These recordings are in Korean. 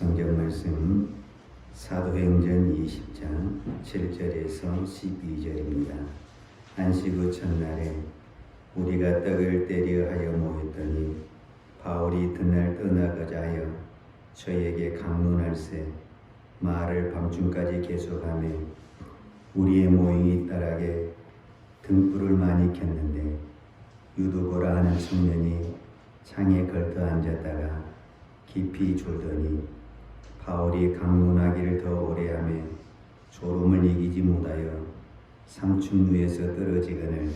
성경 말씀 사도행전 20장 7절에서 12절입니다. 안식 후 첫날에 우리가 떡을 떼려 하여 모였더니 바울이 그날 떠나가자 하여 저에게 강론할세 말을 밤중까지 계속하며 우리의 모임이 따라게 등불을 많이 켰는데 유두보라 하는 청년이 창에 걸터 앉았다가 깊이 졸더니 바울이 강론하기를 더 오래하며 졸음을 이기지 못하여 상층 위에서 떨어지거늘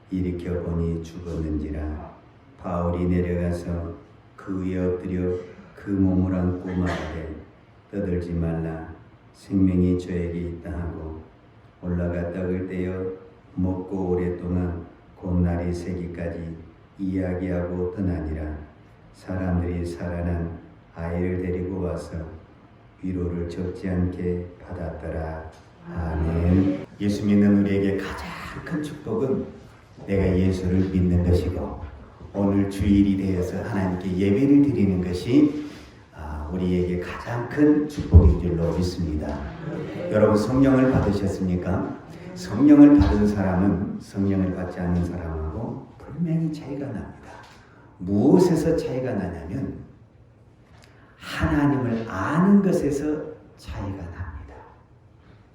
일으켜 보니 죽었는지라. 바울이 내려가서 그 위에 엎드려 그 몸을 안고 말하되 떠들지 말라 생명이 저에게 있다 하고 올라가 떡을 떼어 먹고 오랫동안 곧 날이 새기까지 이야기하고 떠나니라. 사람들이 살아난 아이를 데리고 와서 위로를 적지 않게 받았더라. 아멘. 예수 믿는 우리에게 가장 큰 축복은 내가 예수를 믿는 것이고 오늘 주일이 되어서 하나님께 예배를 드리는 것이 우리에게 가장 큰 축복인 줄로 믿습니다. 여러분 성령을 받으셨습니까? 성령을 받은 사람은 성령을 받지 않는 사람하고 분명히 차이가 납니다. 무엇에서 차이가 나냐면 하나님을 아는 것에서 차이가 납니다.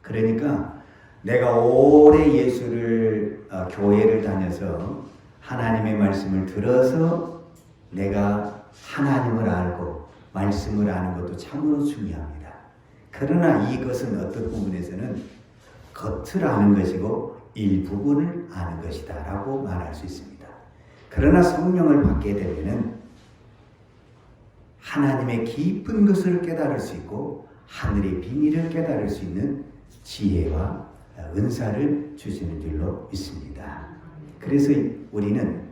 그러니까 내가 오래 예수를 교회를 다녀서 하나님의 말씀을 들어서 내가 하나님을 알고 말씀을 아는 것도 참으로 중요합니다. 그러나 이것은 어떤 부분에서는 겉을 아는 것이고 일부분을 아는 것이다 라고 말할 수 있습니다. 그러나 성령을 받게 되면 하나님의 깊은 것을 깨달을 수 있고 하늘의 비밀을 깨달을 수 있는 지혜와 은사를 주시는 줄로 믿습니다. 그래서 우리는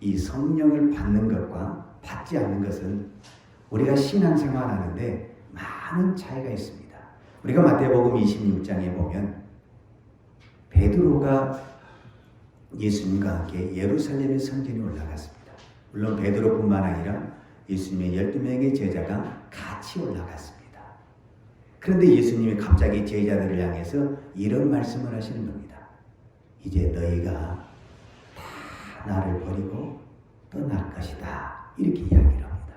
이 성령을 받는 것과 받지 않는 것은 우리가 신앙생활 하는데 많은 차이가 있습니다. 우리가 마태복음 26장에 보면 베드로가 예수님과 함께 예루살렘의 성전에 올라갔습니다. 물론 베드로뿐만 아니라 예수님의 12명의 제자가 같이 올라갔습니다. 그런데 예수님이 갑자기 제자들을 향해서 이런 말씀을 하시는 겁니다. 이제 너희가 다 나를 버리고 떠날 것이다. 이렇게 이야기를 합니다.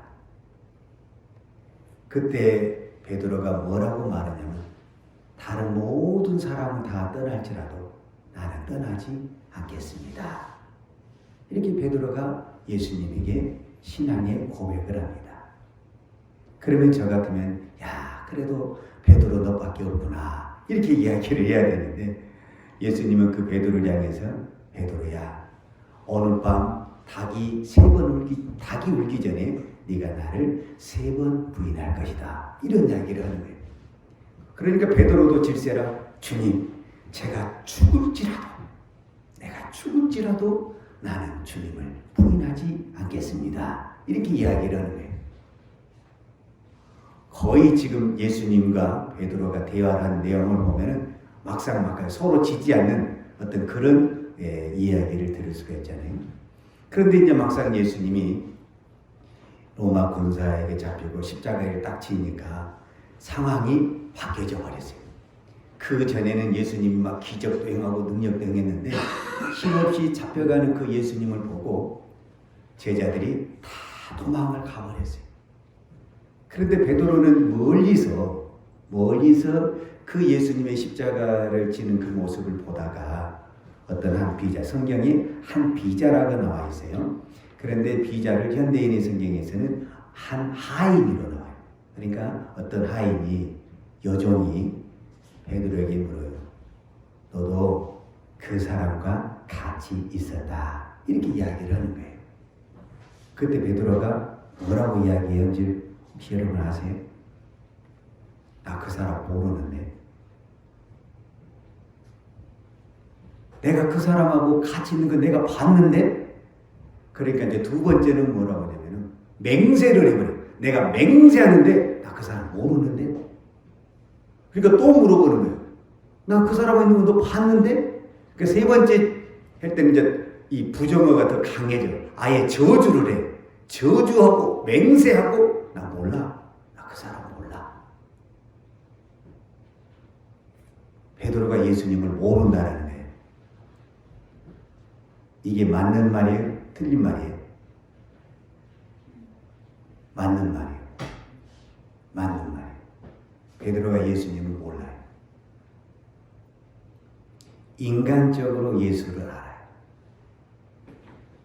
그때 베드로가 뭐라고 말하냐면 다른 모든 사람은 다 떠날지라도 나는 떠나지 않겠습니다. 이렇게 베드로가 예수님에게 신앙의 고백을 합니다. 그러면 저 같으면 야 그래도 베드로 너밖에 없구나 이렇게 이야기를 해야 되는데 예수님은 그 베드로를 향해서 베드로야 오늘 밤 닭이 울기 전에 네가 나를 3번 부인할 것이다 이런 이야기를 하는 거예요. 그러니까 베드로도 질세라 주님 내가 죽을지라도 나는 주님을 부인하지 않겠습니다. 이렇게 이야기를 하는 거예요. 거의 지금 예수님과 베드로가 대화를 하는 내용을 보면은 막상 서로 지지 않는 어떤 그런 이야기를 들을 수가 있잖아요. 그런데 이제 막상 예수님이 로마 군사에게 잡히고 십자가를 딱 치니까 상황이 바뀌어져 버렸어요. 그 전에는 예수님이 막 기적도 행하고 능력도 행했는데 힘없이 잡혀가는 그 예수님을 보고 제자들이 다 도망을 가버렸어요. 그런데 베드로는 멀리서 그 예수님의 십자가를 지는 그 모습을 보다가 어떤 한 비자, 성경에 한 비자라고 나와 있어요. 그런데 비자를 현대인의 성경에서는 한 하인으로 나와요. 그러니까 어떤 하인이 여종이 베드로에게 물어요. 너도 그 사람과 같이 있었다. 이렇게 이야기를 하는 거예요. 그때 베드로가 뭐라고 이야기했는지 여러분 아세요? 나 그 사람 모르는데. 내가 그 사람하고 같이 있는 거 내가 봤는데. 그러니까 이제 두 번째는 뭐라고 하냐면 맹세를 해버려요. 내가 맹세하는데 나 그 사람 모르는데. 그러니까 또 물어보는 거예요. 나 그 사람 있는 거 너 봤는데? 그 세 번째 할 때는 이제 이 부정어가 더 강해져. 아예 저주를 해. 저주하고 맹세하고 나 몰라. 나 그 사람 몰라. 베드로가 예수님을 모른다는 거예요. 이게 맞는 말이에요? 틀린 말이에요? 맞는 말이에요. 맞는 말이에요. 베드로가 예수님을 몰라요. 인간적으로 예수를 알아요.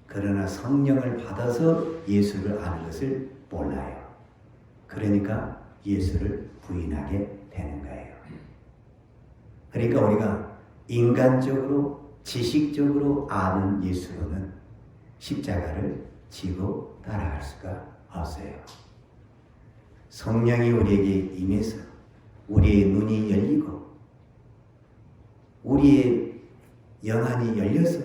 그러나 성령을 받아서 예수를 아는 것을 몰라요. 그러니까 예수를 부인하게 되는 거예요. 그러니까 우리가 인간적으로 지식적으로 아는 예수로는 십자가를 지고 따라갈 수가 없어요. 성령이 우리에게 임해서 우리의 눈이 열리고 우리의 영안이 열려서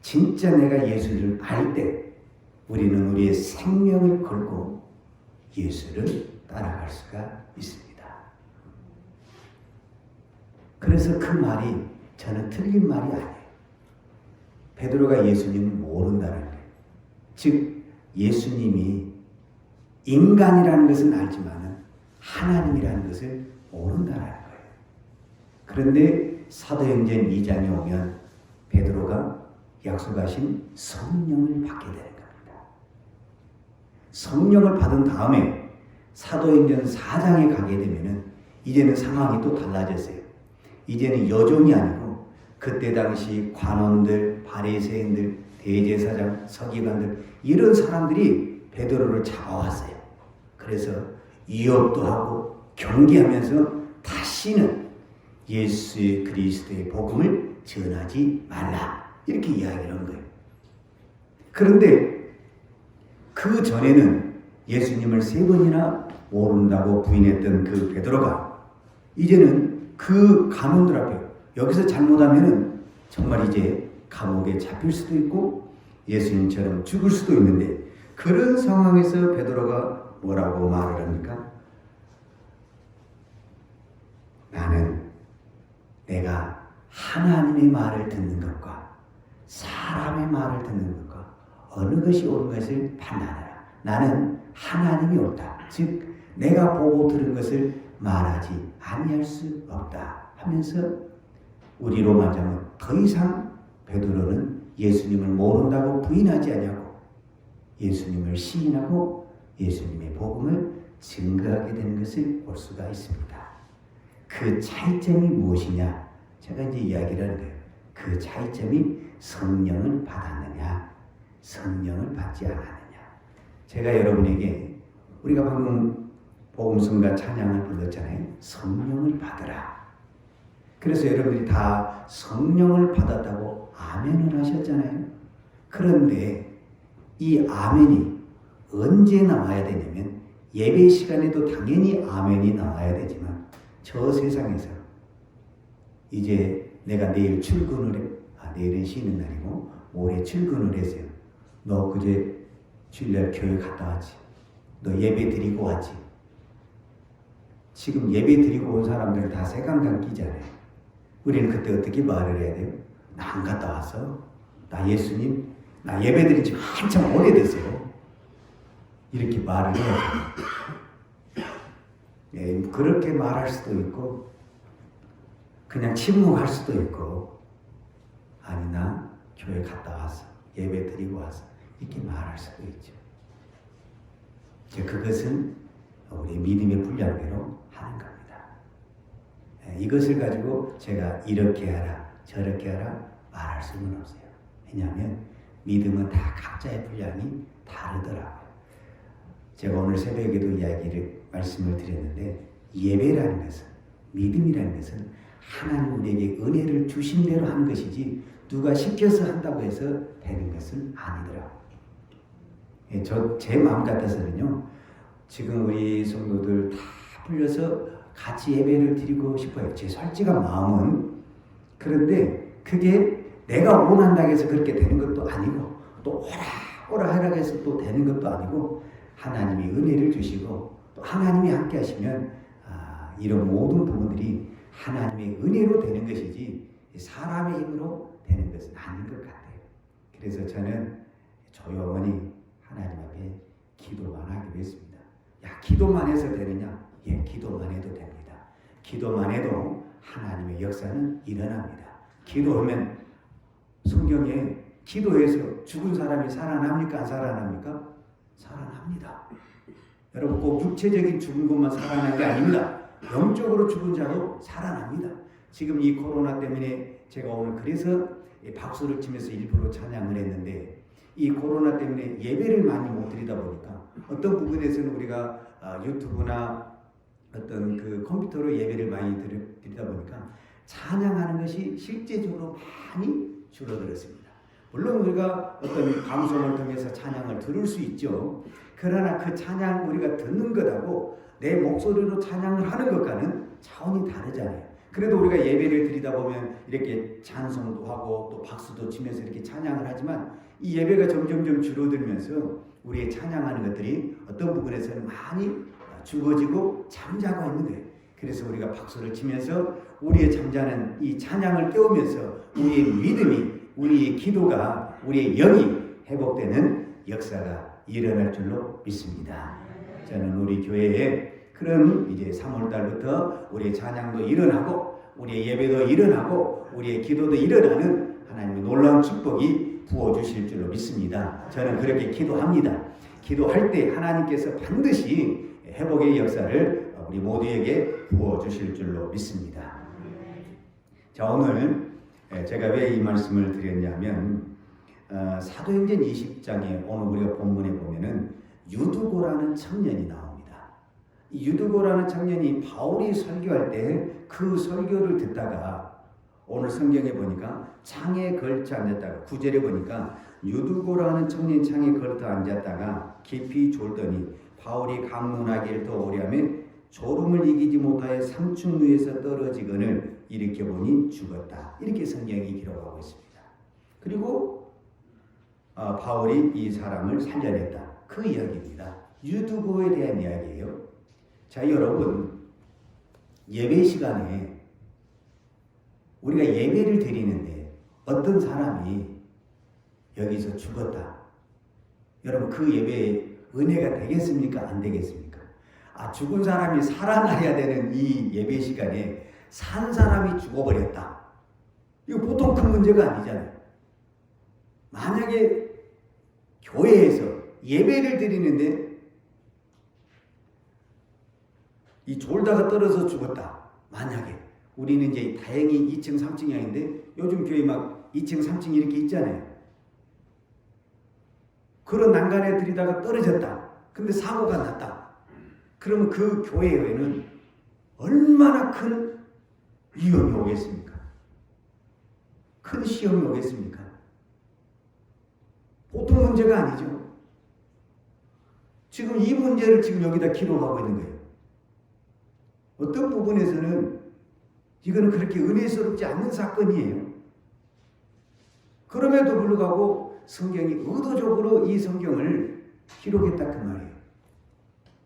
진짜 내가 예수를 알 때 우리는 우리의 생명을 걸고 예수를 따라갈 수가 있습니다. 그래서 그 말이 저는 틀린 말이 아니에요. 베드로가 예수님을 모른다는 거예요. 즉 예수님이 인간이라는 것은 알지만 하나님이라는 것을 모른다는 거예요. 그런데 사도행전 2장에 오면 베드로가 약속하신 성령을 받게 되는 겁니다. 성령을 받은 다음에 사도행전 4장에 가게 되면 이제는 상황이 또 달라졌어요. 이제는 여종이 아니고 그때 당시 관원들, 바리새인들, 대제사장, 서기관들 이런 사람들이 베드로를 잡아왔어요. 그래서 위협도 하고 경계하면서 다시는 예수 그리스도의 복음을 전하지 말라 이렇게 이야기를 한 거예요. 그런데 그 전에는 예수님을 3번이나 모른다고 부인했던 그 베드로가 이제는 그 관원들 앞에 여기서 잘못하면은 정말 이제 감옥에 잡힐 수도 있고 예수님처럼 죽을 수도 있는데 그런 상황에서 베드로가 뭐라고 말을 합니까? 나는 내가 하나님의 말을 듣는 것과 사람의 말을 듣는 것과 어느 것이 옳은 것을 판단하라. 나는 하나님이 옳다. 즉 내가 보고 들은 것을 말하지 아니할 수 없다 하면서 우리로 말하자면 더 이상 베드로는 예수님을 모른다고 부인하지 아니하고 예수님을 시인하고 예수님의 복음을 증거하게 되는 것을 볼 수가 있습니다. 그 차이점이 무엇이냐? 제가 이제 이야기를 하는 거예요. 그 차이점이 성령을 받았느냐, 성령을 받지 않았느냐. 제가 여러분에게 우리가 방금 복음성가 찬양을 불렀잖아요. 성령을 받으라. 그래서 여러분들이 다 성령을 받았다고 아멘을 하셨잖아요. 그런데 이 아멘이 언제 나와야 되냐면 예배 시간에도 당연히 아멘이 나와야 되지만 저 세상에서 이제 내가 내일 출근을 해. 내일은 쉬는 날이고 모레 출근을 했어요. 너 그제 주일날 교회 갔다 왔지? 너 예배 드리고 왔지? 지금 예배 드리고 온 사람들은 다 색안경 끼잖아요. 우리는 그때 어떻게 말을 해야 돼요? 나 안 갔다 왔어. 나 예수님, 나 예배 드린 지 한참 오래됐어요. 이렇게 말을 해야 돼요. 예, 그렇게 말할 수도 있고 그냥 침묵할 수도 있고 아니 나 교회 갔다 왔어. 예배 드리고 왔어. 이렇게 말할 수도 있죠. 그것은 우리 믿음의 분량대로 하는 겁니다. 이것을 가지고 제가 이렇게 하라 저렇게 하라 말할 수는 없어요. 왜냐하면 믿음은 다 각자의 분량이 다르더라고요. 제가 오늘 새벽에도 말씀을 드렸는데 예배라는 것은 믿음이라는 것은 하나님 우리에게 은혜를 주신 대로 하는 것이지 누가 시켜서 한다고 해서 되는 것은 아니더라고요. 제 마음 같아서는요. 지금 우리 성도들 다 불려서 같이 예배를 드리고 싶어요. 제 솔직한 마음은. 그런데 그게 내가 원한다고 해서 그렇게 되는 것도 아니고 또 오라 해서 또 되는 것도 아니고 하나님이 은혜를 주시고 또 하나님이 함께 하시면 이런 모든 부분들이 하나님의 은혜로 되는 것이지 사람의 힘으로 되는 것은 아닌 것 같아요. 그래서 저는 조용히 하나님 앞에 기도만 하기로 했습니다. 기도만 해서 되느냐? 예, 기도만 해도 됩니다. 기도만 해도 하나님의 역사는 일어납니다. 기도하면 성경에 기도해서 죽은 사람이 살아납니까? 안 살아납니까? 살아납니다. 여러분 꼭 육체적인 죽은 것만 살아나는 게 아닙니다. 영적으로 죽은 자도 살아납니다. 지금 이 코로나 때문에 제가 오늘 그래서 박수를 치면서 일부러 찬양을 했는데 이 코로나 때문에 예배를 많이 못 드리다 보니까 어떤 부분에서는 우리가 유튜브나 어떤 그 컴퓨터로 예배를 많이 드리다 보니까 찬양하는 것이 실제적으로 많이 줄어들었습니다. 물론 우리가 어떤 방송을 통해서 찬양을 들을 수 있죠. 그러나 그 찬양 우리가 듣는 것하고 내 목소리로 찬양을 하는 것과는 차원이 다르잖아요. 그래도 우리가 예배를 드리다 보면 이렇게 찬송도 하고 또 박수도 치면서 이렇게 찬양을 하지만 이 예배가 점점점 줄어들면서 우리의 찬양하는 것들이 어떤 부분에서는 많이 죽어지고 잠자고 있는 거예요. 그래서 우리가 박수를 치면서 우리의 잠자는 이 찬양을 깨우면서 우리의 믿음이, 우리의 기도가, 우리의 영이 회복되는 역사가 일어날 줄로 믿습니다. 저는 우리 교회에 그런 이제 3월 달부터 우리의 찬양도 일어나고 우리의 예배도 일어나고 우리의 기도도 일어나는 하나님의 놀라운 축복이 부어주실 줄로 믿습니다. 저는 그렇게 기도합니다. 기도할 때 하나님께서 반드시 회복의 역사를 우리 모두에게 부어주실 줄로 믿습니다. 자, 오늘 제가 왜 이 말씀을 드렸냐면 사도행전 20장에 오늘 우리가 본문에 보면은 유두고라는 청년이 나옵니다. 이 유두고라는 청년이 바울이 설교할 때 그 설교를 듣다가 오늘 성경에 보니까 창에 걸쳐 앉았다가 9절에 보니까 유두고라는 청년이 창에 걸쳐 앉았다가 깊이 졸더니 바울이 강문하기를 더 오래하며 졸음을 이기지 못하여 상층루에서 떨어지거늘 일으켜보니 죽었다. 이렇게 성경이 기록하고 있습니다. 그리고 바울이 이 사람을 살려냈다. 그 이야기입니다. 유두고에 대한 이야기예요. 자, 여러분 예배 시간에 우리가 예배를 드리는데 어떤 사람이 여기서 죽었다. 여러분 그 예배에 은혜가 되겠습니까? 안 되겠습니까? 죽은 사람이 살아나야 되는 이 예배 시간에 산 사람이 죽어버렸다. 이거 보통 큰 문제가 아니잖아요. 만약에 교회에서 예배를 드리는데 이 졸다가 떨어져 죽었다. 만약에 우리는 이제 다행히 2층 3층이 아닌데 요즘 교회 막 2층 3층 이렇게 있잖아요. 그런 난간에 들이다가 떨어졌다. 근데 사고가 났다. 그러면 그 교회에는 얼마나 큰 위험이 오겠습니까? 큰 시험이 오겠습니까? 보통 문제가 아니죠. 지금 이 문제를 지금 여기다 기록하고 있는 거예요. 어떤 부분에서는 이거는 그렇게 은혜스럽지 않는 사건이에요. 그럼에도 불구하고 성경이 의도적으로 이 성경을 기록했다 그 말이에요.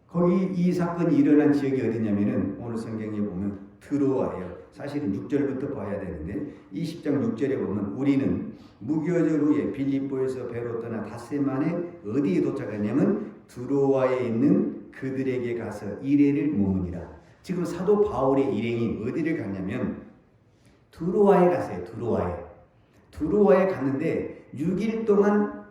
거기 이 사건이 일어난 지역이 어디냐면은 오늘 성경에 보면 드로아예요. 사실은 6절부터 봐야 되는데 20장 6절에 보면 우리는 무교절 후에 빌립보에서 배로 떠나 닷새 만에 어디에 도착했냐면 드로아에 있는 그들에게 가서 이레를 머무니라. 지금 사도 바울의 일행이 어디를 갔냐면 드로아에 갔어요. 드로아에 갔는데 6일 동안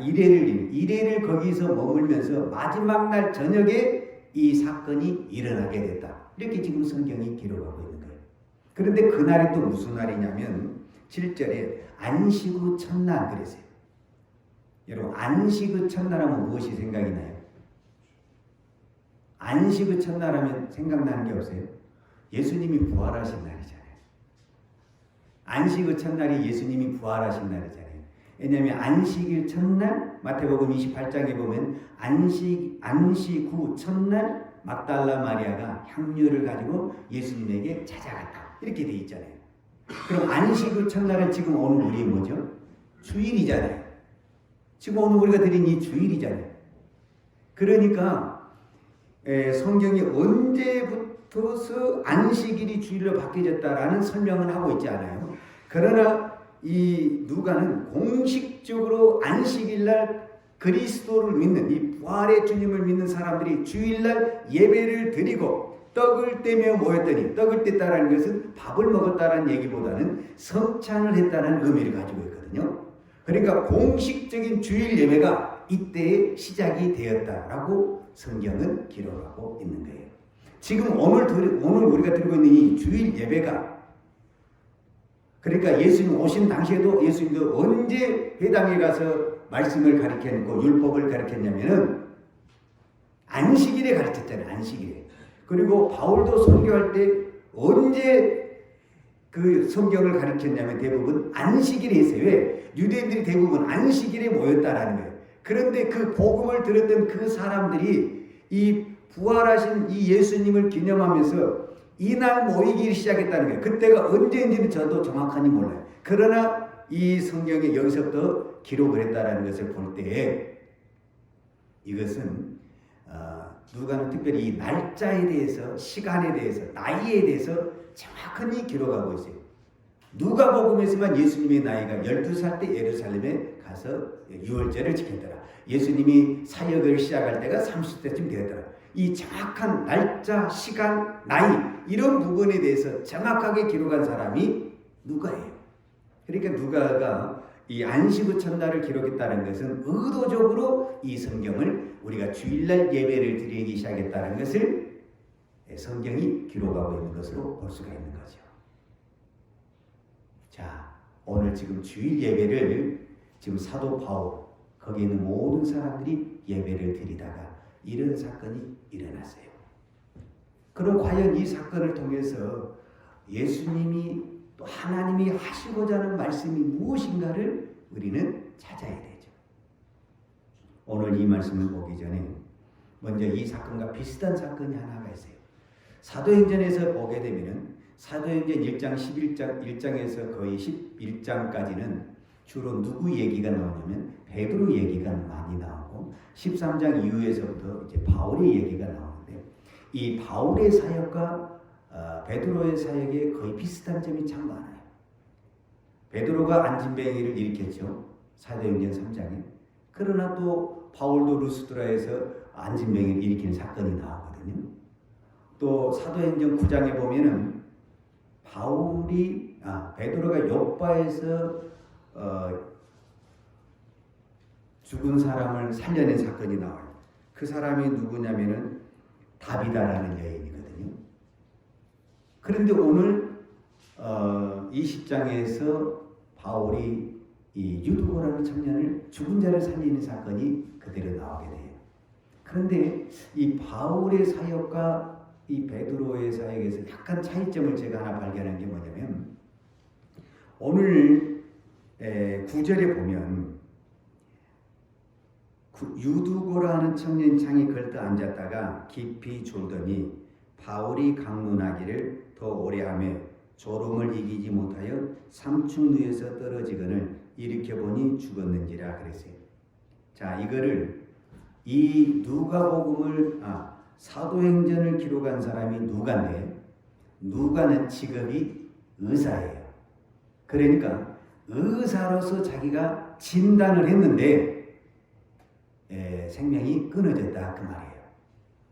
이레를 거기서 머물면서 마지막 날 저녁에 이 사건이 일어나게 됐다. 이렇게 지금 성경이 기록하고 있는 거예요. 그런데 그날이 또 무슨 날이냐면 7절에 안식 후 첫날 그랬어요. 여러분 안식 후 첫날 하면 무엇이 생각이 나요? 안식 후 첫날 하면 생각나는 게 없어요? 예수님이 부활하신 날이잖아요. 안식 후 첫날이 예수님이 부활하신 날이잖아요. 왜냐하면 안식일 첫날 마태복음 28장에 보면 안식 후 첫날 막달라 마리아가 향료를 가지고 예수님에게 찾아갔다. 이렇게 돼 있잖아요. 그럼 안식 후 첫날은 지금 오늘 우리 뭐죠? 주일이잖아요. 지금 오늘 우리가 드린 이 주일이잖아요. 그러니까 성경이 언제부터서 안식일이 주일로 바뀌어졌다라는 설명을 하고 있지 않아요. 그러나 이 누가는 공식적으로 안식일날 그리스도를 믿는 이 부활의 주님을 믿는 사람들이 주일날 예배를 드리고 떡을 떼며 모였더니, 떡을 뗐다라는 것은 밥을 먹었다라는 얘기보다는 성찬을 했다는 의미를 가지고 있거든요. 그러니까 공식적인 주일 예배가 이때에 시작이 되었다라고 성경은 기록하고 있는 거예요. 지금 오늘 우리가 들고 있는 이 주일 예배가, 그러니까 예수님 오신 당시에도 예수님도 언제 회당에 가서 말씀을 가르쳤고 율법을 가르쳤냐면은 안식일에 가르쳤잖아요. 안식일에. 그리고 바울도 선교할 때 언제 그 성경을 가르쳤냐면 대부분 안식일에 했어요. 왜? 유대인들이 대부분 안식일에 모였다라는 거예요. 그런데 그 복음을 들었던 그 사람들이 이 부활하신 이 예수님을 기념하면서 이날 모이기 시작했다는 거예요. 그때가 언제인지는 저도 정확하니 몰라요. 그러나 이 성경에 여기서부터 기록을 했다라는 것을 볼 때에 이것은 누가는 특별히 이 날짜에 대해서, 시간에 대해서, 나이에 대해서 정확하게 기록하고 있어요. 누가복음에서만 예수님의 나이가 12살 때 예루살렘에 가서 유월절을 지켰더라. 예수님이 사역을 시작할 때가 30대쯤 되었더라. 이 정확한 날짜, 시간, 나이 이런 부분에 대해서 정확하게 기록한 사람이 누가예요. 그러니까 누가가 이 안식의 첫날을 기록했다는 것은 의도적으로 이 성경을 우리가 주일날 예배를 드리기 시작했다는 것을 성경이 기록하고 있는 것으로 볼 수가 있는 거죠. 자, 오늘 지금 주일 예배를 지금 사도 바울, 거기 있는 모든 사람들이 예배를 드리다가 이런 사건이 일어났어요. 그럼 과연 이 사건을 통해서 예수님이 또 하나님이 하시고자 하는 말씀이 무엇인가를 우리는 찾아야 되죠. 오늘 이 말씀을 보기 전에 먼저 이 사건과 비슷한 사건이 하나가 있어요. 사도행전에서 보게 되면은 사도행전 1장 1장에서 거의 11장까지는 주로 누구 얘기가 나오냐면 베드로 얘기가 많이 나오고 13장 이후에서부터 이제 바울의 얘기가 나오는데 이 바울의 사역과 베드로의 사역에 거의 비슷한 점이 참 많아요. 베드로가 안진뱅이를 일으켰죠. 사도행전 3장에. 그러나 또 바울도 루스드라에서 안진뱅이를 일으키는 사건이 나오거든요. 또 사도행전 9장에 보면은 베드로가 요빠에서 죽은 사람을 살려낸 사건이 나와요. 그 사람이 누구냐면은 다비다라는 여인이거든요. 그런데 오늘 20장에서 바울이 이 유두고라는 청년을 죽은 자를 살리는 사건이 그대로 나오게 돼요. 그런데 이 바울의 사역과 이 베드로의 사역에서 약간 차이점을 제가 하나 발견한 게 뭐냐면 오늘 9절에 보면 유두고라는 청년 창에 걸터 앉았다가 깊이 졸더니 바울이 강론하기를 더 오래하며 졸음을 이기지 못하여 삼층루에서 떨어지거늘 일으켜보니 죽었는지라 그랬어요. 자, 이거를 이 누가복음을 사도행전을 기록한 사람이 누가인데 누가는 직업이 의사예요. 그러니까 의사로서 자기가 진단을 했는데 생명이 끊어졌다 그 말이에요.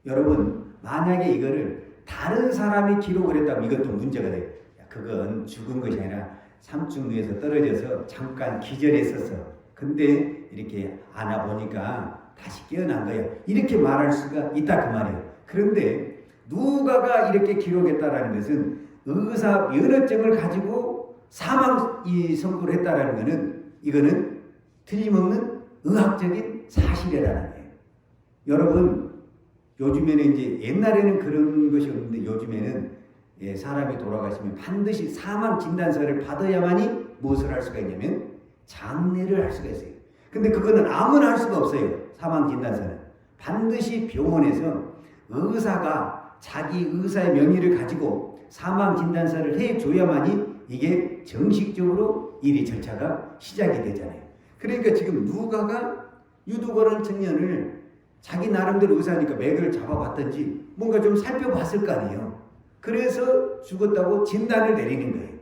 여러분 만약에 이거를 다른 사람이 기록을 했다면 이것도 문제가 돼요. 그건 죽은 것이 아니라 삼층루에서 떨어져서 잠깐 기절했었어. 근데 이렇게 안아보니까 다시 깨어난 거야. 이렇게 말할 수가 있다 그 말이에요. 그런데 누가가 이렇게 기록했다라는 것은 의사 면허증을 가지고 사망 선고를 했다라는 것은 이거는 틀림없는 의학적인 사실이라는 거예요. 여러분 요즘에는 이제 옛날에는 그런 것이 없는데 요즘에는 사람이 돌아가시면 반드시 사망 진단서를 받아야만이 무엇을 할 수가 있냐면 장례를 할 수가 있어요. 근데 그거는 아무나 할 수가 없어요. 사망 진단서는 반드시 병원에서 의사가 자기 의사의 명의를 가지고 사망 진단서를 해줘야만이 이게 정식적으로 일이 절차가 시작이 되잖아요. 그러니까 지금 누가가 유두고라는 청년을 자기 나름대로 의사니까 맥을 잡아봤든지 뭔가 좀 살펴봤을 거 아니에요. 그래서 죽었다고 진단을 내리는 거예요.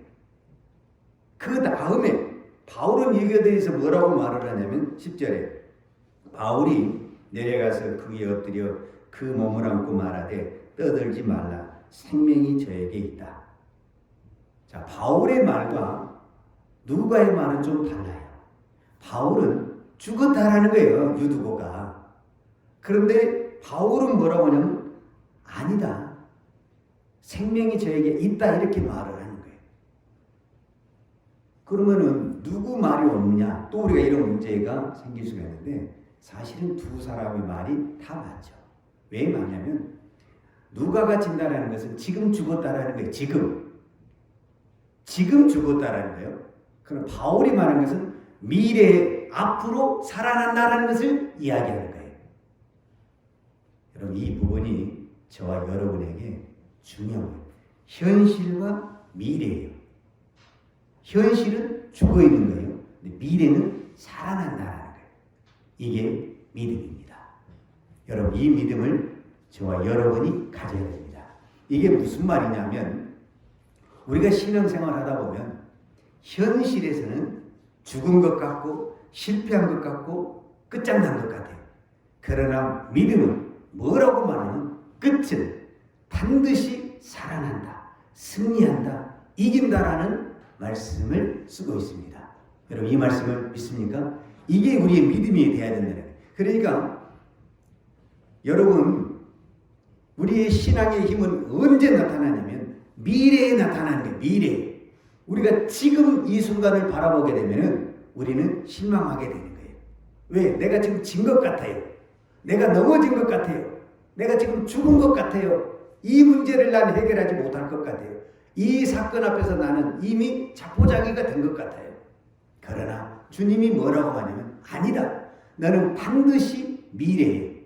그 다음에 바울은 이거에 대해서 뭐라고 말을 하냐면 10절에 바울이 내려가서 그 위에 엎드려 그 몸을 안고 말하되 떠들지 말라 생명이 저에게 있다. 자, 바울의 말과 누가의 말은 좀 달라요. 바울은 죽었다라는 거예요, 유두고가. 그런데 바울은 뭐라고 하냐면 아니다. 생명이 저에게 있다 이렇게 말을 하는 거예요. 그러면은 누구 말이 없느냐? 또 우리가 이런 문제가 생길 수가 있는데 사실은 두 사람의 말이 다 맞죠. 왜 맞냐면 누가가 진단하는 것은 지금 죽었다라는 거예요. 지금 죽었다라는 거예요. 그럼 바울이 말하는 것은 미래에 앞으로 살아난다라는 것을 이야기하는 거예요. 여러분 이 부분이 저와 여러분에게 중요해요. 현실과 미래예요. 현실은 죽어 있는 거예요. 근데 미래는 살아난다라는 거예요. 이게 믿음입니다. 여러분 이 믿음을 저와 여러분이 가져야 됩니다. 이게 무슨 말이냐면 우리가 신앙생활 하다 보면 현실에서는 죽은 것 같고 실패한 것 같고 끝장난 것 같아요. 그러나 믿음은 뭐라고 말하면 끝은 반드시 살아난다, 승리한다, 이긴다라는 말씀을 쓰고 있습니다. 여러분 이 말씀을 믿습니까? 이게 우리의 믿음이 되어야 된다는 거예요. 그러니까 여러분 우리의 신앙의 힘은 언제 나타나냐면 미래에 나타나는 거예요. 미래에. 우리가 지금 이 순간을 바라보게 되면 우리는 실망하게 되는 거예요. 왜? 내가 지금 진 것 같아요. 내가 넘어진 것 같아요. 내가 지금 죽은 것 같아요. 이 문제를 난 해결하지 못할 것 같아요. 이 사건 앞에서 나는 이미 자포자기가 된 것 같아요. 그러나 주님이 뭐라고 하냐면 아니다. 너는 반드시 미래에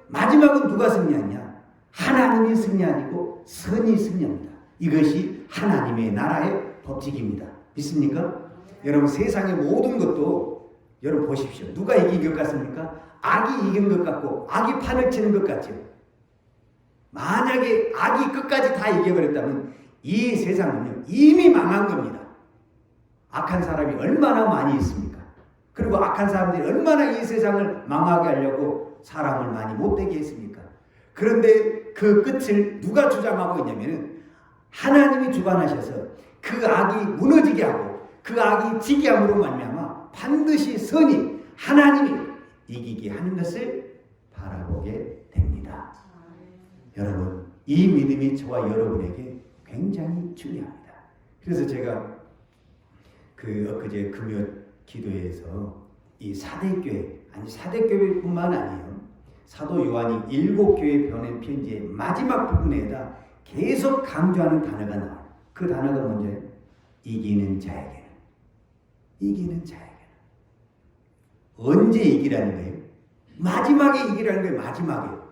마지막은 누가 승리하냐? 하나님이 승리하고 선이 승리합니다. 이것이 하나님의 나라의 법칙입니다. 믿습니까? 여러분 세상의 모든 것도 여러분 보십시오. 누가 이긴 것 같습니까? 악이 이긴 것 같고 악이 판을 치는 것 같죠. 만약에 악이 끝까지 다 이겨버렸다면 이 세상은요 이미 망한 겁니다. 악한 사람이 얼마나 많이 있습니까? 그리고 악한 사람들이 얼마나 이 세상을 망하게 하려고 사람을 많이 못되게 했습니까? 그런데 그 끝을 누가 주장하고 있냐면 하나님이 주관하셔서 그 악이 무너지게 하고 그 악이 지게 함으로 말미암아 반드시 선이 하나님이 이기게 하는 것을 바라보게 됩니다. 여러분 이 믿음이 저와 여러분에게 굉장히 중요합니다. 그래서 제가 엊그제 금요 기도회에서 이 사대교회 사대교회뿐만 아니에요. 사도 요한이 7교회 보낸 편지의 마지막 부분에다 계속 강조하는 단어가 나와요. 그 단어가 뭔지요? 이기는 자에게는. 이기는 자에게는. 언제 이기라는 거예요? 마지막에 이기라는 거예요.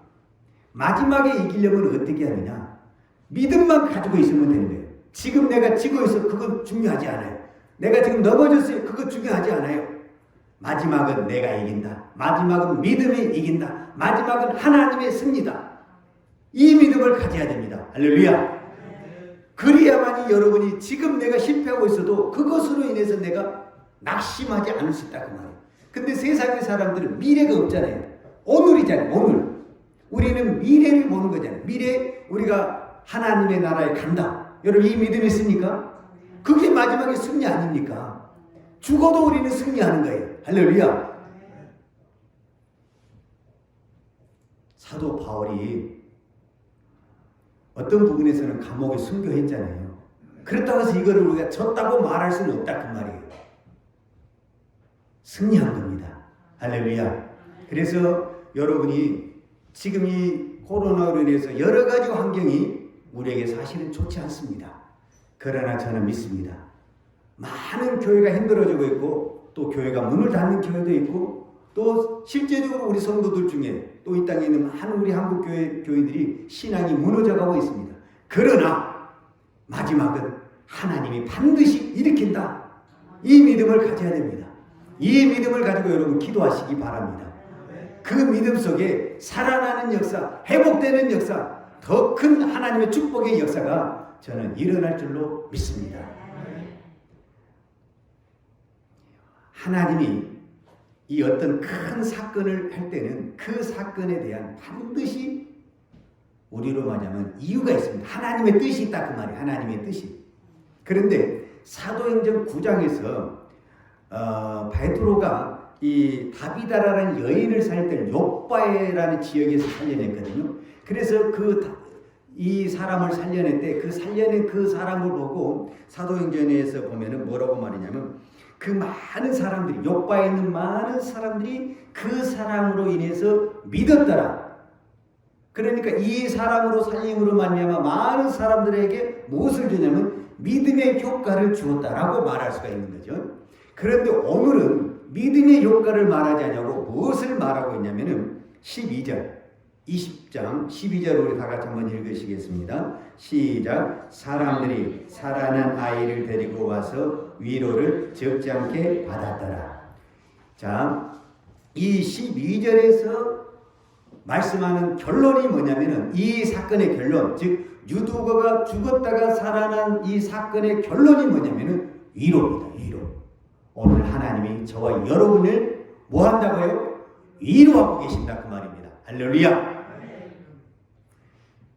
마지막에 이기려면 어떻게 하느냐? 믿음만 가지고 있으면 되는 거예요. 지금 내가 지고 있어. 그건 중요하지 않아요. 내가 지금 넘어졌어요. 그건 중요하지 않아요. 마지막은 내가 이긴다. 마지막은 믿음이 이긴다. 마지막은 하나님의 승리다. 이 믿음을 가져야 됩니다. 할렐루야. 그래야만이 여러분이 지금 내가 실패하고 있어도 그것으로 인해서 내가 낙심하지 않을 수 있다 그 말이에요. 근데 세상의 사람들은 미래가 없잖아요. 오늘이잖아요. 오늘. 우리는 미래를 보는 거잖아요. 미래 우리가 하나님의 나라에 간다. 여러분 이 믿음이 있습니까? 그게 마지막에 승리 아닙니까? 죽어도 우리는 승리하는 거예요. 할렐루야. 사도 바울이 어떤 부분에서는 감옥에 순교했잖아요. 그렇다고 해서 이거를 우리가 졌다고 말할 수는 없다 그 말이에요. 승리한 겁니다. 할렐루야. 그래서 여러분이 지금 이 코로나로 인해서 여러 가지 환경이 우리에게 사실은 좋지 않습니다. 그러나 저는 믿습니다. 많은 교회가 힘들어지고 있고 또 교회가 문을 닫는 교회도 있고 또 실제적으로 우리 성도들 중에 또 이 땅에 있는 많은 우리 한국 교회들이 신앙이 무너져가고 있습니다. 그러나 마지막은 하나님이 반드시 일으킨다. 이 믿음을 가져야 됩니다. 이 믿음을 가지고 여러분 기도하시기 바랍니다. 그 믿음 속에 살아나는 역사, 회복되는 역사, 더 큰 하나님의 축복의 역사가 저는 일어날 줄로 믿습니다. 하나님이 이 어떤 큰 사건을 할 때는 그 사건에 대한 반드시 우리로 말하면 이유가 있습니다. 하나님의 뜻이 있다 그 말이에요. 하나님의 뜻이. 그런데 사도행전 9장에서 베드로가 이 다비다라는 여인을 살릴 때 욥바에라는 지역에서 살려냈거든요. 그래서 이 사람을 살려낼 때 그 살려낸 그 사람을 보고 사도행전에서 보면은 뭐라고 말하냐면 그 많은 사람들이 욥바에 있는 많은 사람들이 그 사람으로 인해서 믿었더라. 그러니까 이 사람으로 살림으로 말미암아 많은 사람들에게 무엇을 주냐면 믿음의 효과를 주었다라고 말할 수가 있는 거죠. 그런데 오늘은 믿음의 효과를 말하지 않냐고 무엇을 말하고 있냐면은 12절 20장 12절 우리 다 같이 한번 읽으시겠습니다. 시작. 사람들이 살아난 아이를 데리고 와서 위로를 적지 않게 받았더라. 자, 이 12절에서 말씀하는 결론이 뭐냐면은 이 사건의 결론, 즉 유두거가 죽었다가 살아난 이 사건의 결론이 뭐냐면은 위로입니다. 위로. 오늘 하나님이 저와 여러분을 뭐 한다고요? 위로하고 계신다 그 말입니다. 할렐루야.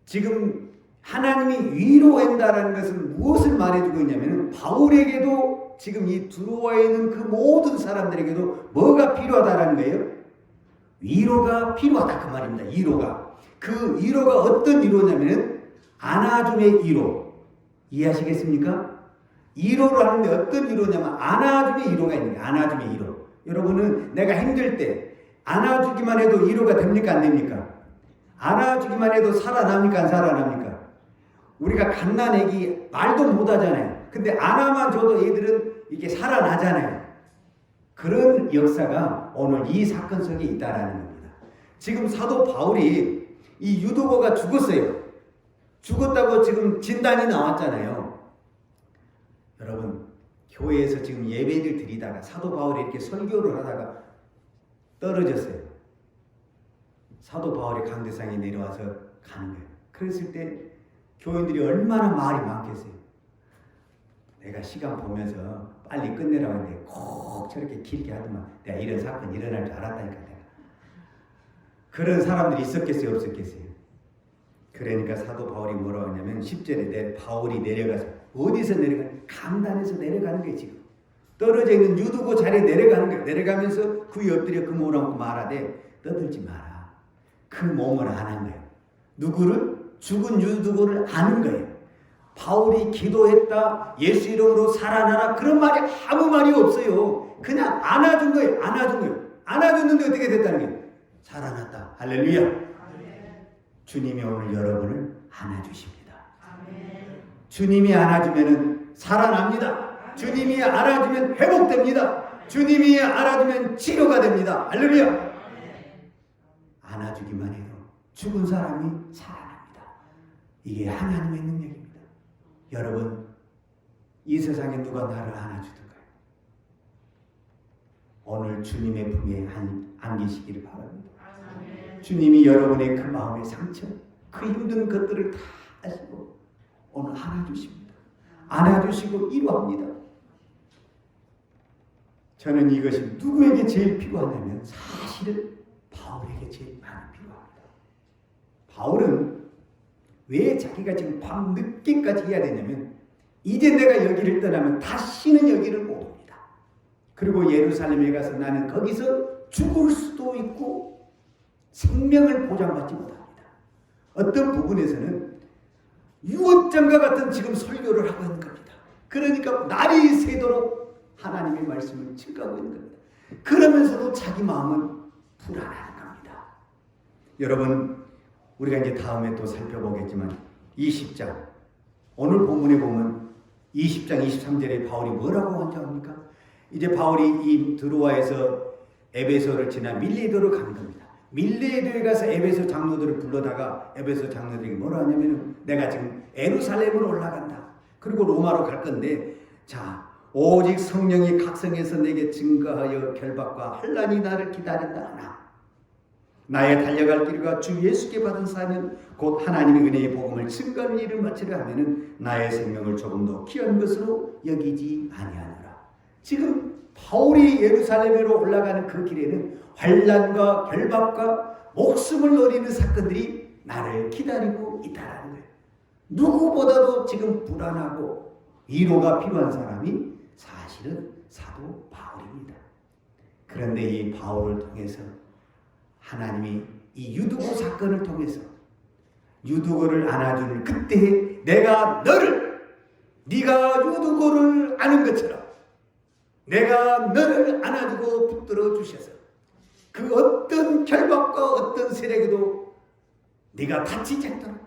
지금 하나님이 위로한다라는 것은 무엇을 말해주고 있냐면 바울에게도 지금 이 두로아에 있는 그 모든 사람들에게도 뭐가 필요하다라는 거예요? 위로가 필요하다 그 말입니다. 위로가. 그 위로가 어떤 위로냐면 안아줌의 위로. 이해하시겠습니까? 위로를 하는데 어떤 위로냐면 안아줌의 위로가 있는 거예요. 안아줌의 위로. 여러분은 내가 힘들 때 안아주기만 해도 위로가 됩니까? 안 됩니까? 안아주기만 해도 살아납니까? 안 살아납니까? 우리가 갓난애기 말도 못하잖아요. 근데 안아만 줘도 애들은 이렇게 살아나잖아요. 그런 역사가 오늘 이 사건 속에 있다라는 겁니다. 지금 사도 바울이 이 유두거가 죽었어요. 죽었다고 지금 진단이 나왔잖아요. 여러분 교회에서 지금 예배를 드리다가 사도 바울이 이렇게 설교를 하다가 떨어졌어요. 사도 바울이 강대상에 내려와서 가는 거예요. 그랬을 때 교인들이 얼마나 말이 많겠어요. 내가 시간 보면서 빨리 끝내라고 했는데 꼭 저렇게 길게 하더만 내가 이런 사건 일어날 줄 알았다니까 내가. 그런 사람들이 있었겠어요? 없었겠어요? 그러니까 사도 바울이 뭐라고 하냐면 10절에 바울이 내려가서 어디서 내려가? 강단에서 내려가는 거예요. 지금 떨어져 있는 유두고 자리에 내려가는 거예요. 내려가면서 그 엎드려 그 몸을 말하되 떠들지 마라. 그 몸을 아는 거예요. 누구를? 죽은 유두고를 아는 거예요. 바울이 기도했다. 예수 이름으로 살아나라. 그런 말이 아무 말이 없어요. 그냥 안아준 거예요. 안아준 거예요. 안아줬는데 어떻게 됐다는 거예요? 살아났다. 할렐루야. 아멘. 주님이 오늘 여러분을 안아주십니다. 아멘. 주님이 안아주면 살아납니다. 주님이 안아주면 회복됩니다. 주님이 안아주면 치료가 됩니다. 할렐루야. 안아주기만 해도 죽은 사람이 살아납니다. 이게 하나님의 능력입니다. 여러분 이 세상에 누가 나를 안아주던가요? 오늘 주님의 품에 안기시기를 바랍니다. 주님이 여러분의 그 마음의 상처, 그 힘든 것들을 다 아시고 오늘 안아주십니다. 안아주시고 위로합니다. 저는 이것이 누구에게 제일 필요하냐면 사실은 바울에게 제일 많이 필요합니다. 바울은 왜 자기가 지금 밤 늦게까지 해야 되냐면 이제 내가 여기를 떠나면 다시는 여기를 못 옵니다. 그리고 예루살렘에 가서 나는 거기서 죽을 수도 있고 생명을 보장받지 못합니다. 어떤 부분에서는 유언장과 같은 지금 설교를 하고 있는 겁니다. 그러니까 날이 새도록 하나님의 말씀을 증거하고 있는 겁니다. 그러면서도 자기 마음은 불안한 겁니다. 여러분 우리가 이제 다음에 또 살펴보겠지만 20장 오늘 본문에 보면 20장 23절에 바울이 뭐라고 한다합니까? 이제 바울이 이 드로아에서 에베소를 지나 밀레도로 가는 겁니다. 밀레도에 가서 에베소 장로들을 불러다가 에베소 장로들이 뭐라 하냐면 내가 지금 예루살렘으로 올라간다. 그리고 로마로 갈 건데 자 오직 성령이 각성해서 내게 증거하여 결박과 환난이 나를 기다린다 하나. 나의 달려갈 길과 주 예수께 받은 사는 곧 하나님의 은혜의 복음을 증거하는 일을 마치려 하면은 나의 생명을 조금도 귀한 것으로 여기지 아니하노라. 지금 바울이 예루살렘으로 올라가는 그 길에는 환난과 결박과 목숨을 노리는 사건들이 나를 기다리고 있다는 거예요. 누구보다도 지금 불안하고 위로가 필요한 사람이 사실은 사도 바울입니다. 그런데 이 바울을 통해서 하나님이 이 유두고 사건을 통해서 유두고를 안아주는 그때 내가 네가 유두고를 아는 것처럼 내가 너를 안아주고 붙들어 주셔서 그 어떤 결박과 어떤 세력에도 네가 다치지 않도록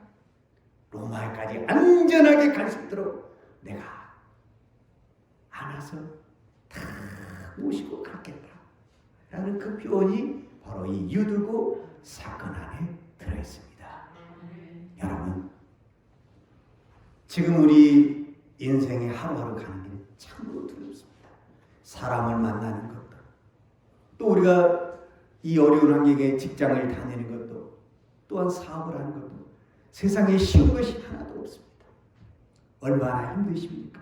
로마에까지 안전하게 갈 수 있도록 내가 안아서 다 모시고 갔겠다 라는 그 표현이 바로 이 유두고 사건 안에 들어있습니다. 여러분, 지금 우리 인생의 하루하루 가는 길은 참으로 두렵습니다. 사람을 만나는 것도, 또 우리가 이 어려운 환경에 직장을 다니는 것도, 또한 사업을 하는 것도 세상에 쉬운 것이 하나도 없습니다. 얼마나 힘드십니까?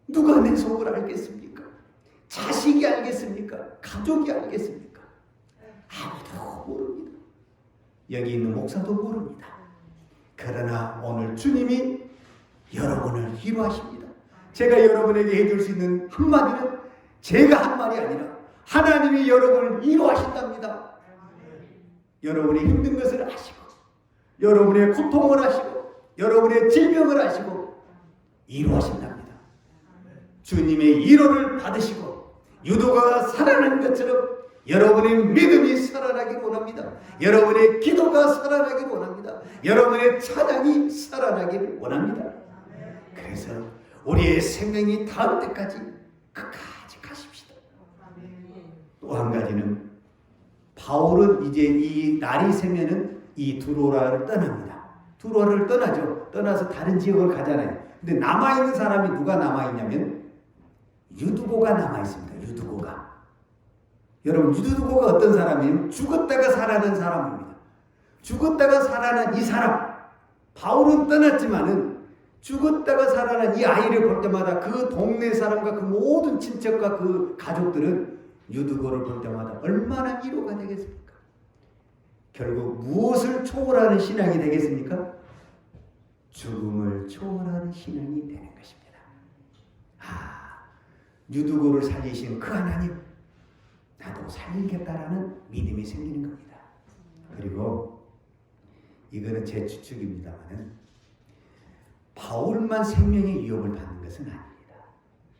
누가 내 속을 알겠습니까? 자식이 알겠습니까? 가족이 알겠습니까? 아무도 모릅니다. 여기 있는 목사도 모릅니다. 그러나 오늘 주님이 여러분을 위로하십니다. 제가 여러분에게 해줄 수 있는 한마디는 제가 한 말이 아니라 하나님이 여러분을 위로하신답니다. 여러분의 힘든 것을 아시고 여러분의 고통을 아시고 여러분의 질병을 아시고 위로하신답니다. 주님의 위로를 받으시고 유도가 살아나는 것처럼 여러분의 믿음이 살아나길 원합니다. 여러분의 기도가 살아나길 원합니다. 여러분의 찬양이 살아나길 원합니다. 그래서 우리의 생명이 닿을 때까지 끝까지 가십시다. 또 한 가지는 바울은 이제 이 날이 새면은 이 두로라를 떠납니다. 두로라를 떠나죠. 떠나서 다른 지역을 가잖아요. 근데 남아있는 사람이 누가 남아있냐면 유두고가 남아있습니다. 유두고가. 여러분, 유두고가 어떤 사람이냐면 죽었다가 살아난 사람입니다. 죽었다가 살아난 이 사람, 바울은 떠났지만은 죽었다가 살아난 이 아이를 볼 때마다 그 동네 사람과 그 모든 친척과 그 가족들은 유두고를 볼 때마다 얼마나 위로가 되겠습니까? 결국 무엇을 초월하는 신앙이 되겠습니까? 죽음을 초월하는 신앙이 되는 것입니다. 유두고를 살리신 그 하나님, 나도 살리겠다라는 믿음이 생기는 겁니다. 그리고 이거는 제 추측입니다만은 바울만 생명의 위협을 받는 것은 아닙니다.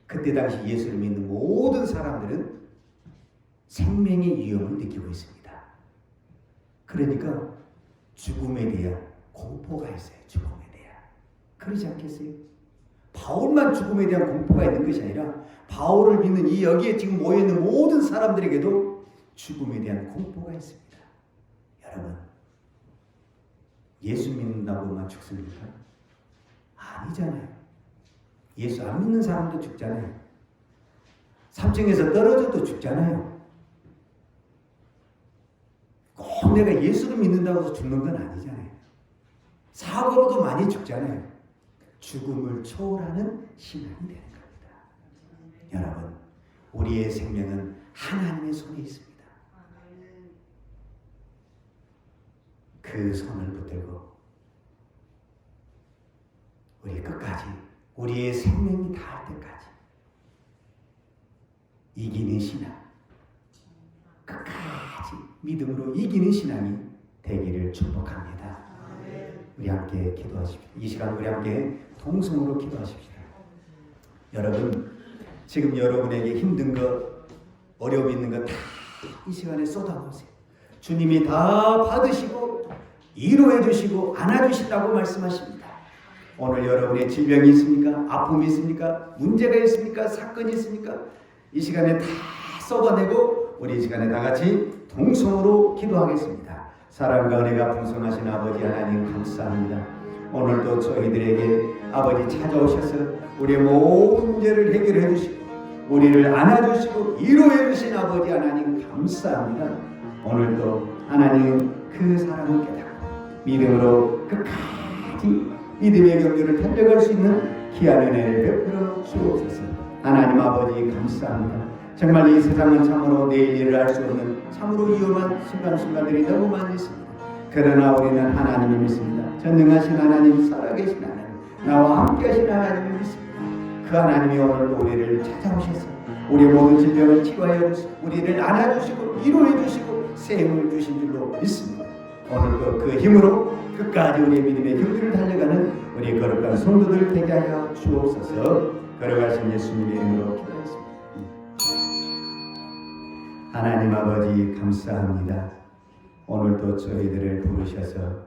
그때 당시 예수를 믿는 모든 사람들은 생명의 위협을 느끼고 있습니다. 그러니까 죽음에 대한 공포가 있어요. 죽음에 대한. 그러지 않겠어요? 바울만 죽음에 대한 공포가 있는 것이 아니라 바울을 믿는 이 여기에 지금 모여있는 모든 사람들에게도 죽음에 대한 공포가 있습니다. 여러분, 예수 믿는다고만 죽습니까? 아니잖아요. 예수 안 믿는 사람도 죽잖아요. 3층에서 떨어져도 죽잖아요. 꼭 내가 예수를 믿는다고 해서 죽는 건 아니잖아요. 사고로도 많이 죽잖아요. 죽음을 초월하는 신앙이 되는 겁니다. 여러분, 우리의 생명은 하나님의 손에 있습니다. 그 손을 붙들고 우리 끝까지 우리의 생명이 닿을 때까지 이기는 신앙, 끝까지 믿음으로 이기는 신앙이 되기를 축복합니다. 우리 함께 기도하십시오. 이 시간 우리 함께 동성으로 기도하십시다. 여러분, 지금 여러분에게 힘든 것, 어려움 있는 것 다 이 시간에 쏟아놓으세요. 주님이 다 받으시고 위로해 주시고 안아주신다고 말씀하십니다. 오늘 여러분의 질병이 있습니까? 아픔이 있습니까? 문제가 있습니까? 사건이 있습니까? 이 시간에 다 쏟아내고 우리 이 시간에 다 같이 동성으로 기도하겠습니다. 사랑과 은혜가 풍성하신 아버지 하나님 감사합니다. 오늘도 저희들에게 아버지 찾아오셔서 우리의 모든 문제를 해결해 주시고 우리를 안아주시고 위로해 주신 아버지 하나님 감사합니다. 오늘도 하나님 그 사랑을 깨닫고 믿음으로 끝까지 믿음의 경주를 달려갈 수 있는 귀한 은혜를 베풀어 주옵소서. 하나님 아버지 감사합니다. 정말 이 세상은 참으로 내일 일을 알 수 없는 참으로 위험한 순간순간들이 너무 많이 있습니다. 그러나 우리는 하나님을 믿습니다. 전능하신 하나님, 살아계신 하나님, 나와 함께하신 하나님을 믿습니다. 그 하나님이 오늘도 우리를 찾아오셔서 우리 모든 질병을 치유하여 주시고 우리를 안아주시고 위로해 주시고 새 힘을 주신 줄로 믿습니다. 오늘도 그 힘으로 끝까지 우리의 믿음의 경주를 달려가는 우리 거룩한 성도들 되게 하여 주옵소서. 걸어가신 예수님의 이름으로 기도했습니다. 하나님 아버지 감사합니다. 오늘도 저희들을 부르셔서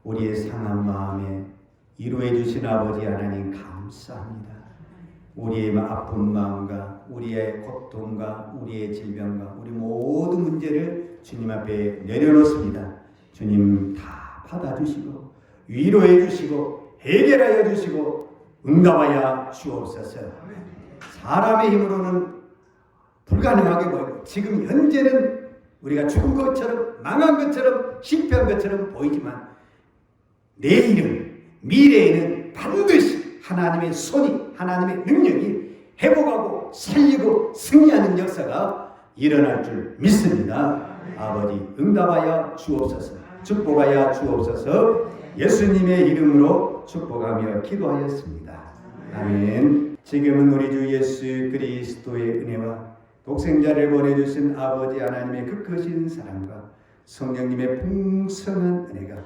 우리의 상한 마음에 위로해 주신 아버지 하나님 감사합니다. 우리의 아픈 마음과 우리의 고통과 우리의 질병과 우리 모든 문제를 주님 앞에 내려놓습니다. 주님 다 받아주시고 위로해 주시고 해결하여 주시고 응답하여 주옵소서. 사람의 힘으로는 불가능하게 보이고 지금 현재는 우리가 죽은 것처럼 망한 것처럼 실패한 것처럼 보이지만 내일은 미래에는 반드시 하나님의 손이 하나님의 능력이 회복하고 살리고 승리하는 역사가 일어날 줄 믿습니다. 아버지 응답하여 주옵소서. 축복하여 주옵소서. 예수님의 이름으로 축복하며 기도하였습니다. 아멘. 지금은 우리 주 예수 그리스도의 은혜와 독생자를 보내주신 아버지 하나님의 그 크신 사랑과 성령님의 풍성한 은혜가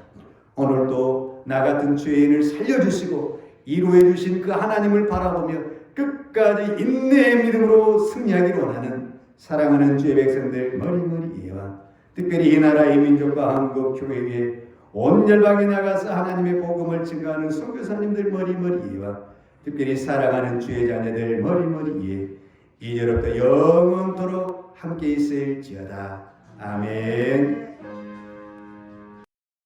오늘도 나 같은 죄인을 살려주시고 이루해 주신 그 하나님을 바라보며 끝까지 인내의 믿음으로 승리하기를 원하는 사랑하는 주의 백성들 머리머리 이해와 특별히 이 나라의 민족과 한국 교회 위에 온 열방에 나가서 하나님의 복음을 증거하는 선교사님들 머리머리 이해와 특별히 사랑하는 주의 자녀들 머리머리 이해 이제로부터 영원토록 함께 있을지어다. 아멘.